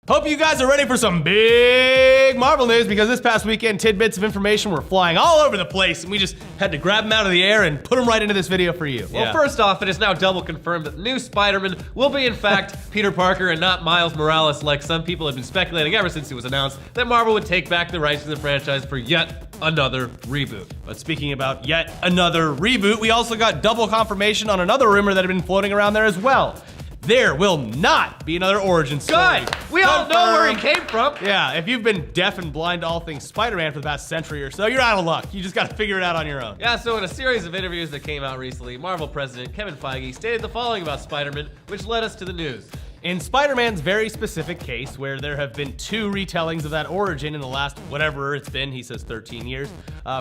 Hope you guys are ready for some big Marvel news, because this past weekend tidbits of information were flying all over the place and we just had to grab them out of the air and put them right into this video for you. Well, first off, it is now double confirmed that the new Spider-Man will be in fact Peter Parker and not Miles Morales, like some people have been speculating ever since it was announced that Marvel would take back the rights to the franchise for yet another reboot. But speaking about yet another reboot, we also got double confirmation on another rumor that had been floating around there as well. There will not be another origin story. Good! We all know where he came from. Yeah, if you've been deaf and blind to all things Spider-Man for the past century or so, you're out of luck. You just gotta figure it out on your own. Yeah, so in a series of interviews that came out recently, Marvel president Kevin Feige stated the following about Spider-Man, which led us to the news. In Spider-Man's very specific case, where there have been 2 retellings of that origin in the last whatever it's been, he says 13 years,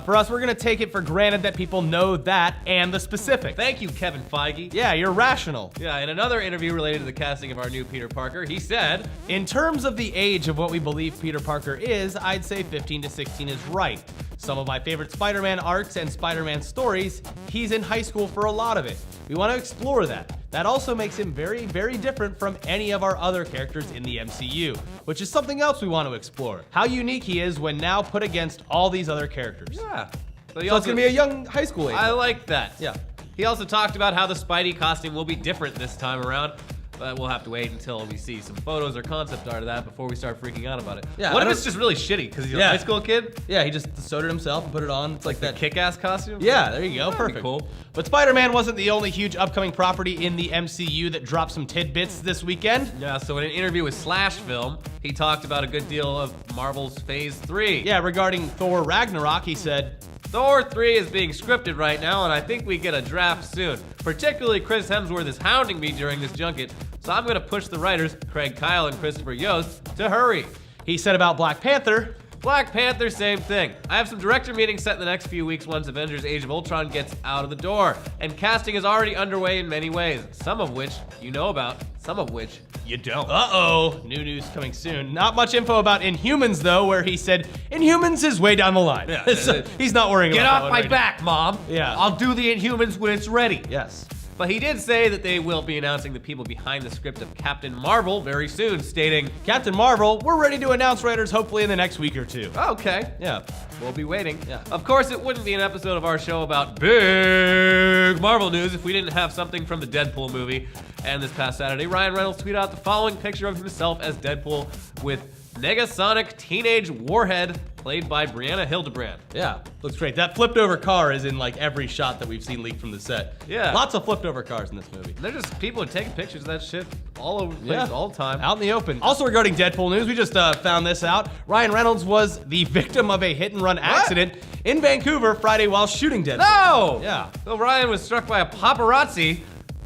for us, we're gonna take it for granted that people know that and the specific. Thank you, Kevin Feige. Yeah, you're rational. Yeah, in another interview related to the casting of our new Peter Parker, he said, in terms of the age of what we believe Peter Parker is, I'd say 15 to 16 is right. Some of my favorite Spider-Man arcs and Spider-Man stories, he's in high school for a lot of it. We want to explore that. That also makes him very, very different from any of our other characters in the MCU, which is something else we want to explore. How unique he is when now put against all these other characters. yeah. So it's gonna be a young high school age. I like that. Yeah. He also talked about how the Spidey costume will be different this time around, but we'll have to wait until we see some photos or concept art of that before we start freaking out about it. Yeah, What if it's just really shitty because he's a high school kid? Yeah, he just sewed it himself and put it on. It's like that Kick-ass costume? Yeah, there you go. That'd be Perfect. cool. But Spider-Man wasn't the only huge upcoming property in the MCU that dropped some tidbits this weekend. Yeah, so in an interview with Slash Film, he talked about a good deal of Marvel's Phase 3. Yeah, regarding Thor Ragnarok, he said, Thor 3 is being scripted right now, and I think we get a draft soon. Particularly Chris Hemsworth is hounding me during this junket, so I'm gonna push the writers, Craig Kyle and Christopher Yost, to hurry. he said about Black Panther, Black Panther, same thing. I have some director meetings set in the next few weeks once Avengers Age of Ultron gets out of the door. And casting is already underway in many ways, some of which you know about, some of which you don't. uh-oh, new news coming soon. Not much info about Inhumans though, where he said Inhumans is way down the line. Yeah. So he's not worrying Get about off that one my right back, Mom. Yeah. I'll do the Inhumans when it's ready. now. Yes. But he did say that they will be announcing the people behind the script of Captain Marvel very soon, stating, Captain Marvel, we're ready to announce writers hopefully in the next week or 2. okay, Yeah. we'll be waiting. Yeah. Of course, it wouldn't be an episode of our show about big Marvel news if we didn't have something from the Deadpool movie. And this past Saturday, Ryan Reynolds tweeted out the following picture of himself as Deadpool with Negasonic Teenage Warhead, played by Brianna Hildebrand. Yeah, looks great. That flipped over car is in like every shot that we've seen leaked from the set. Yeah. Lots of flipped over cars in this movie. They're just people are taking pictures of that shit all over the place all the time. Out in the open. Also regarding Deadpool news, we just found this out. Ryan Reynolds was the victim of a hit-and-run accident in Vancouver Friday while shooting Deadpool. No! Yeah. So Ryan was struck by a paparazzi.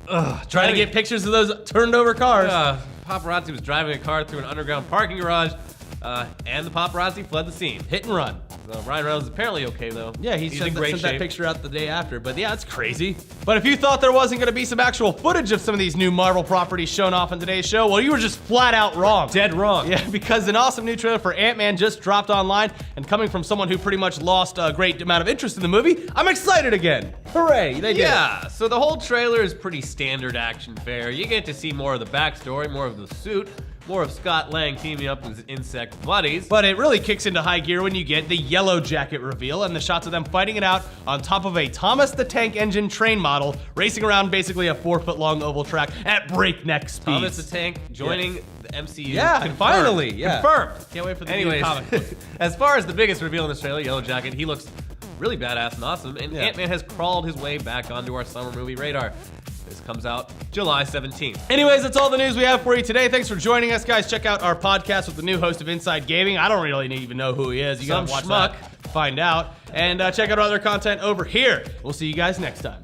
Trying to get pictures of those turned over cars. Paparazzi was driving a car through an underground parking garage, and the paparazzi fled the scene. Hit and run. Ryan Reynolds is apparently okay though. Yeah, he's sent, in great sent shape. that picture out the day after, but yeah, it's crazy. But if you thought there wasn't gonna be some actual footage of some of these new Marvel properties shown off in today's show, well, you were just flat out wrong. Dead wrong. Yeah, because an awesome new trailer for Ant-Man just dropped online, and coming from someone who pretty much lost a great amount of interest in the movie, I'm excited again. Hooray, they did it. Yeah, so the whole trailer is pretty standard action fare. You get to see more of the backstory, more of the suit, more of Scott Lang teaming up with his insect buddies. But it really kicks into high gear when you get the Yellow Jacket reveal and the shots of them fighting it out on top of a Thomas the Tank Engine train model, racing around basically a 4-foot-long oval track at breakneck speeds. Thomas the Tank joining the MCU. Yeah, Confirmed. finally, yeah. Confirmed. Can't wait for the Anyways, new comic book. as far as the biggest reveal in this trailer, Yellow Jacket, he looks really badass and awesome, and Yeah. Ant-Man has crawled his way back onto our summer movie radar. This comes out July 17th. Anyways, that's all the news we have for you today. Thanks for joining us, guys. Check out our podcast with the new host of Inside Gaming. I don't really even know who he is. You gotta Some watch schmuck. that, find out. And check out our other content over here. We'll see you guys next time.